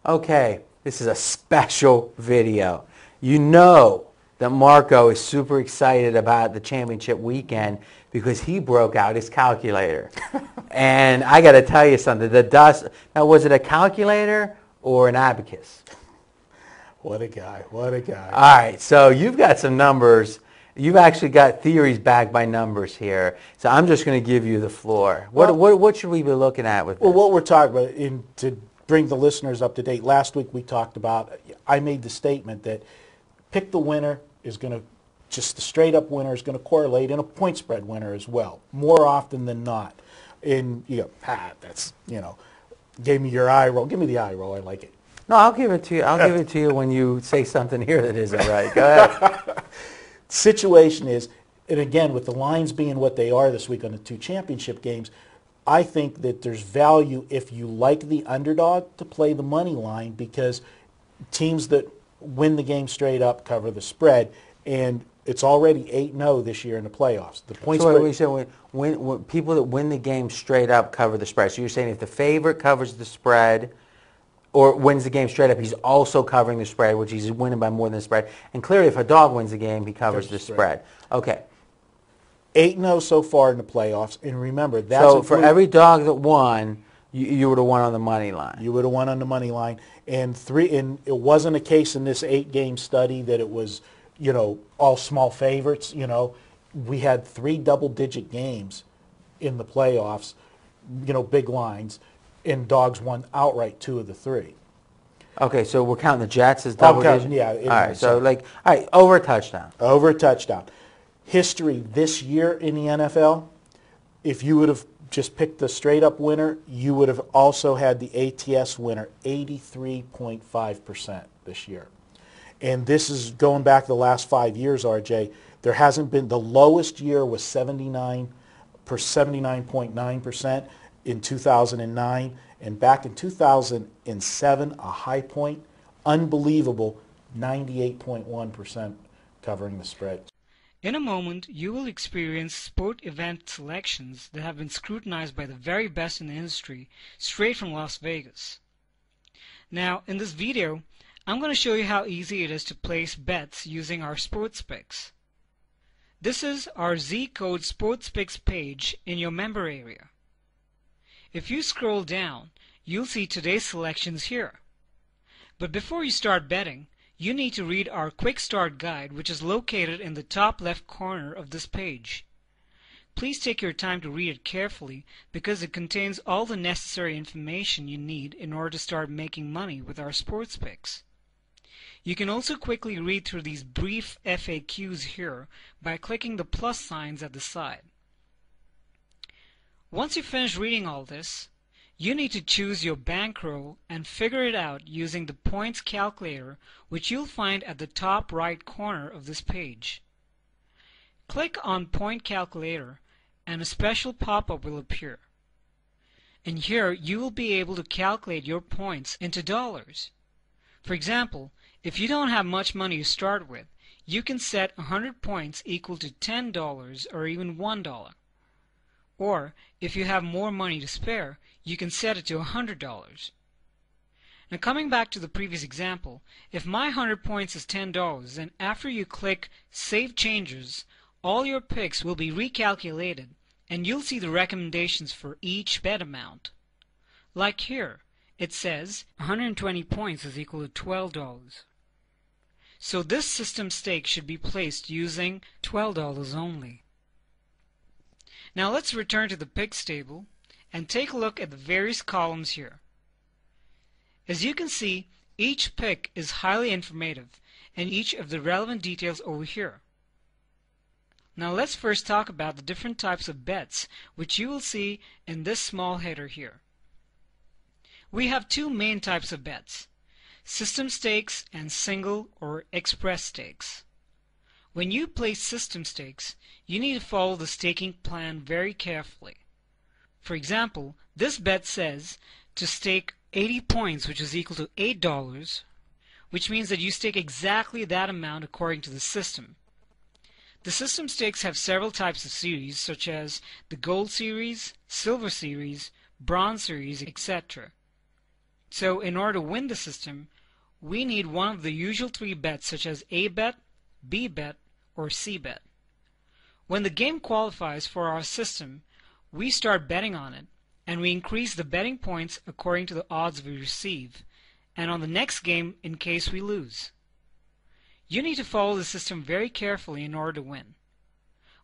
Okay, this is a special video. You know that Marco is super excited about the championship weekend because he broke out his calculator. And I got to tell you something. Now, was it a calculator or an abacus? What a guy. What a guy. All right, so you've got some numbers. You've actually got theories backed by numbers here. So I'm just going to give you the floor. What should we be looking at with this? Well, what we're talking about, to bring the listeners up to date, last week we talked about, I made the statement that pick the winner is going to, just the straight up winner is going to correlate in a point spread winner as well, more often than not. And you go, that's, gave me your eye roll. Give me the eye roll. I like it. No, I'll give it to you. I'll give it to you when you say something here that isn't right. Go ahead. Situation is, and again, with the lines being what they are this week on the two championship games, I think that there's value if you like the underdog to play the money line, because teams that win the game straight up cover the spread, and it's already 8-0 this year in the playoffs. The point spread. So when people that win the game straight up cover the spread. So you're saying if the favorite covers the spread or wins the game straight up, he's also covering the spread, which he's winning by more than the spread. And clearly, if a dog wins the game, he covers the spread. Okay. 8-0 so far in the playoffs, and remember, that's so for every dog that won, you would have won on the money line. You would have won on the money line, and it wasn't a case in this 8-game study that it was, all small favorites. We had 3 double-digit games in the playoffs, big lines, and dogs won outright 2 of the 3. Okay, so we're counting the Jets as double digit? Yeah. All right, so over a touchdown. Over a touchdown. History this year in the NFL, if you would have just picked the straight-up winner, you would have also had the ATS winner 83.5% this year. And this is going back the last 5 years, RJ. There hasn't been, the lowest year was 79.9% in 2009. And back in 2007, a high point, unbelievable, 98.1% covering the spread. In a moment, you will experience sport event selections that have been scrutinized by the very best in the industry, straight from Las Vegas. Now, in this video, I'm going to show you how easy it is to place bets using our sports picks. This is our Z-Code sports picks page in your member area. If you scroll down, you'll see today's selections here. But before you start betting, you need to read our quick start guide, which is located in the top left corner of this page. Please take your time to read it carefully, because it contains all the necessary information you need in order to start making money with our sports picks. You can also quickly read through these brief FAQs here by clicking the plus signs at the side. Once you finish reading all this, you need to choose your bankroll and figure it out using the points calculator, which you'll find at the top right corner of this page. Click on Point Calculator and a special pop-up will appear. And here you will be able to calculate your points into dollars. For example, if you don't have much money to start with, you can set 100 points equal to $10 or even $1. Or, if you have more money to spare, you can set it to $100. Now, coming back to the previous example, if my 100 points is $10, then after you click Save Changes, all your picks will be recalculated, and you'll see the recommendations for each bet amount. Like here, it says 120 points is equal to $12. So this system stake should be placed using $12 only. Now let's return to the picks table and take a look at the various columns here. As you can see, each pick is highly informative and each of the relevant details over here. Now let's first talk about the different types of bets, which you will see in this small header here. We have 2 main types of bets: system stakes and single or express stakes. When you place system stakes, you need to follow the staking plan very carefully. For example, this bet says to stake 80 points, which is equal to $8, which means that you stake exactly that amount according to the system. The system stakes have several types of series, such as the Gold Series, Silver Series, Bronze Series, etc. So in order to win the system, we need one of the usual 3 bets such as A bet, B bet, or C bet. When the game qualifies for our system, we start betting on it, and we increase the betting points according to the odds we receive, and on the next game in case we lose. You need to follow the system very carefully in order to win.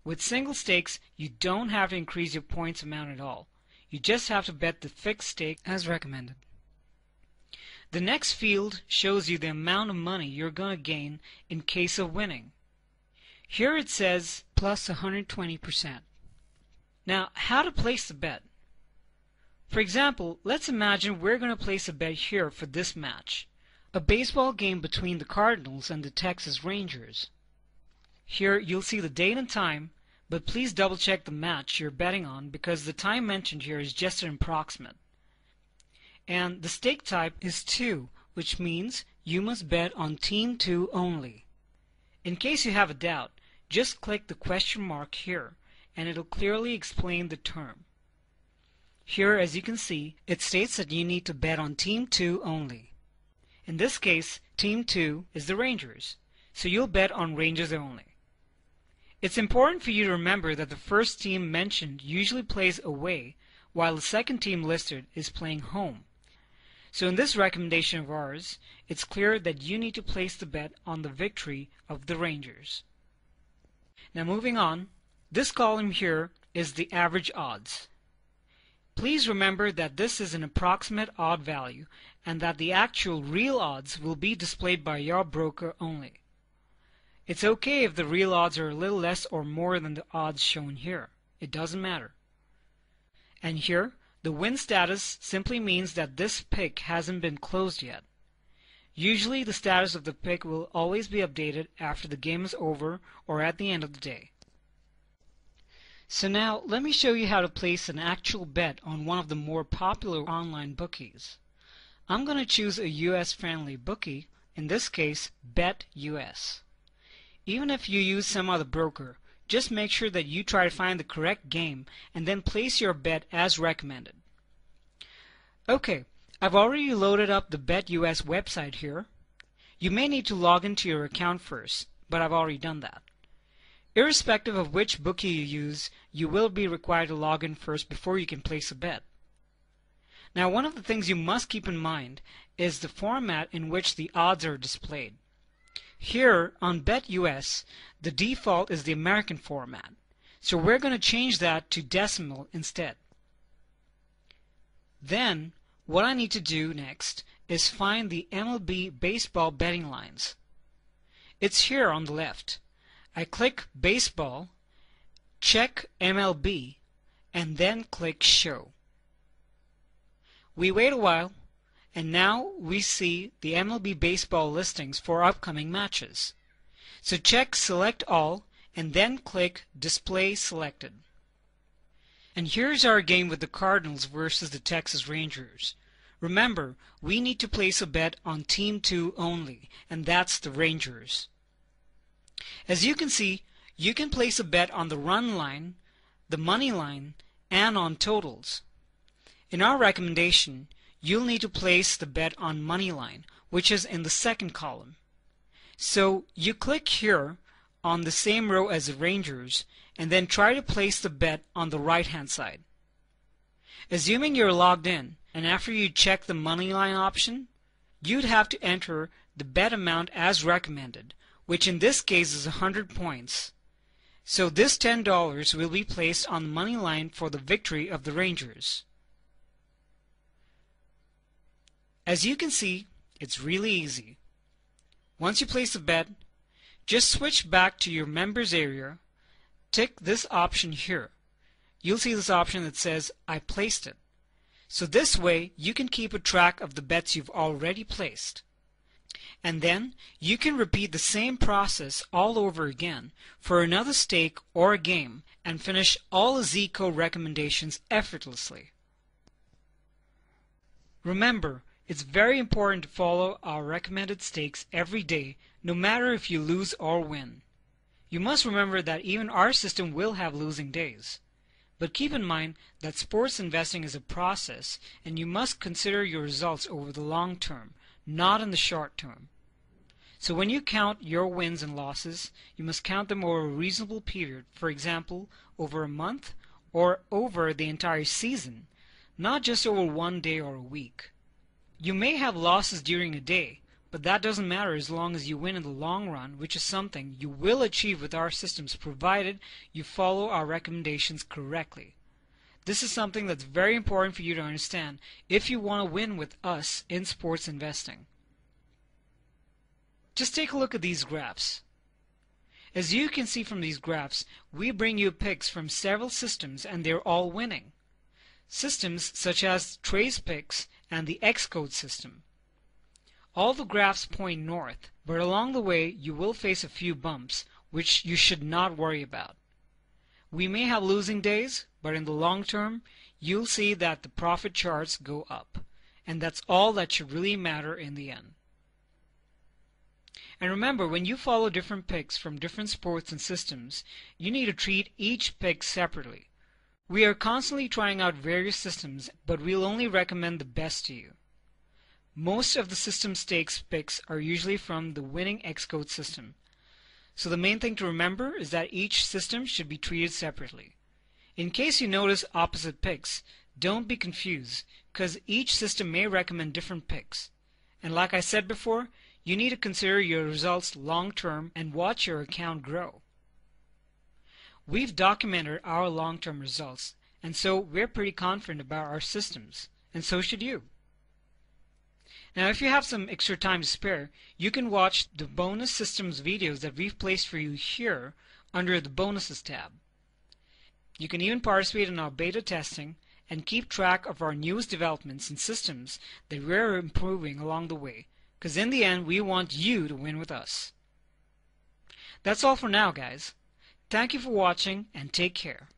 With single stakes, you don't have to increase your points amount at all. You just have to bet the fixed stake as recommended. The next field shows you the amount of money you're going to gain in case of winning. Here it says plus 120%. Now, how to place the bet? For example, let's imagine we're going to place a bet here for this match, a baseball game between the Cardinals and the Texas Rangers. Here you'll see the date and time, but please double check the match you're betting on because the time mentioned here is just an approximate. And the stake type is 2, which means you must bet on Team 2 only. In case you have a doubt, just click the question mark here and it'll clearly explain the term. Here, as you can see, it states that you need to bet on Team 2 only. In this case, Team 2 is the Rangers, so you'll bet on Rangers only. It's important for you to remember that the first team mentioned usually plays away, while the second team listed is playing home. So in this recommendation of ours, it's clear that you need to place the bet on the victory of the Rangers. Now moving on, this column here is the average odds. Please remember that this is an approximate odd value and that the actual real odds will be displayed by your broker only. It's okay if the real odds are a little less or more than the odds shown here. It doesn't matter. And here, the win status simply means that this pick hasn't been closed yet. Usually the status of the pick will always be updated after the game is over or at the end of the day. So now let me show you how to place an actual bet on one of the more popular online bookies. I'm going to choose a US-friendly bookie, in this case BetUS. Even if you use some other broker, just make sure that you try to find the correct game and then place your bet as recommended. Okay, I've already loaded up the BetUS website here. You may need to log into your account first, but I've already done that. Irrespective of which bookie you use, you will be required to log in first before you can place a bet. Now, one of the things you must keep in mind is the format in which the odds are displayed. Here on BetUS, the default is the American format, so we're going to change that to decimal instead. Then, what I need to do next is find the MLB baseball betting lines. It's here on the left. I click Baseball, check MLB, and then click Show. We wait a while, and now we see the MLB baseball listings for upcoming matches. So check Select All, and then click Display Selected. And here's our game with the Cardinals versus the Texas Rangers. Remember, we need to place a bet on Team 2 only, and that's the Rangers. As you can see, you can place a bet on the run line, the money line, and on totals. In our recommendation, you'll need to place the bet on money line, which is in the second column. So you click here on the same row as the Rangers, and then try to place the bet on the right-hand side. Assuming you're logged in, and after you check the money line option, you'd have to enter the bet amount as recommended, which in this case is 100 points. So this $10 will be placed on the money line for the victory of the Rangers. As you can see, it's really easy. Once you place a bet, just switch back to your members area, tick this option here. You'll see this option that says, I placed it. So this way, you can keep a track of the bets you've already placed. And then, you can repeat the same process all over again for another stake or a game and finish all the Z-Code recommendations effortlessly. Remember, it's very important to follow our recommended stakes every day, no matter if you lose or win. You must remember that even our system will have losing days. But keep in mind that sports investing is a process, and you must consider your results over the long term, not in the short term. So when you count your wins and losses, you must count them over a reasonable period, for example, over a month or over the entire season, not just over one day or a week. You may have losses during a day, but that doesn't matter as long as you win in the long run, which is something you will achieve with our systems provided you follow our recommendations correctly. This is something that's very important for you to understand if you want to win with us in sports investing. Just take a look at these graphs. As you can see from these graphs, we bring you picks from several systems and they're all winning. Systems such as Trace Picks and the X-Code system. All the graphs point north, but along the way you will face a few bumps, which you should not worry about. We may have losing days, but in the long term, you'll see that the profit charts go up, and that's all that should really matter in the end. And remember, when you follow different picks from different sports and systems, you need to treat each pick separately. We are constantly trying out various systems, but we'll only recommend the best to you. Most of the system stakes picks are usually from the winning X-Code system. So the main thing to remember is that each system should be treated separately. In case you notice opposite picks, don't be confused, because each system may recommend different picks. And like I said before, you need to consider your results long term and watch your account grow. We've documented our long-term results, and so we're pretty confident about our systems, and so should you. Now if you have some extra time to spare, you can watch the bonus systems videos that we've placed for you here under the bonuses tab. You can even participate in our beta testing and keep track of our newest developments and systems that we're improving along the way, because in the end we want you to win with us. That's all for now, guys. Thank you for watching and take care.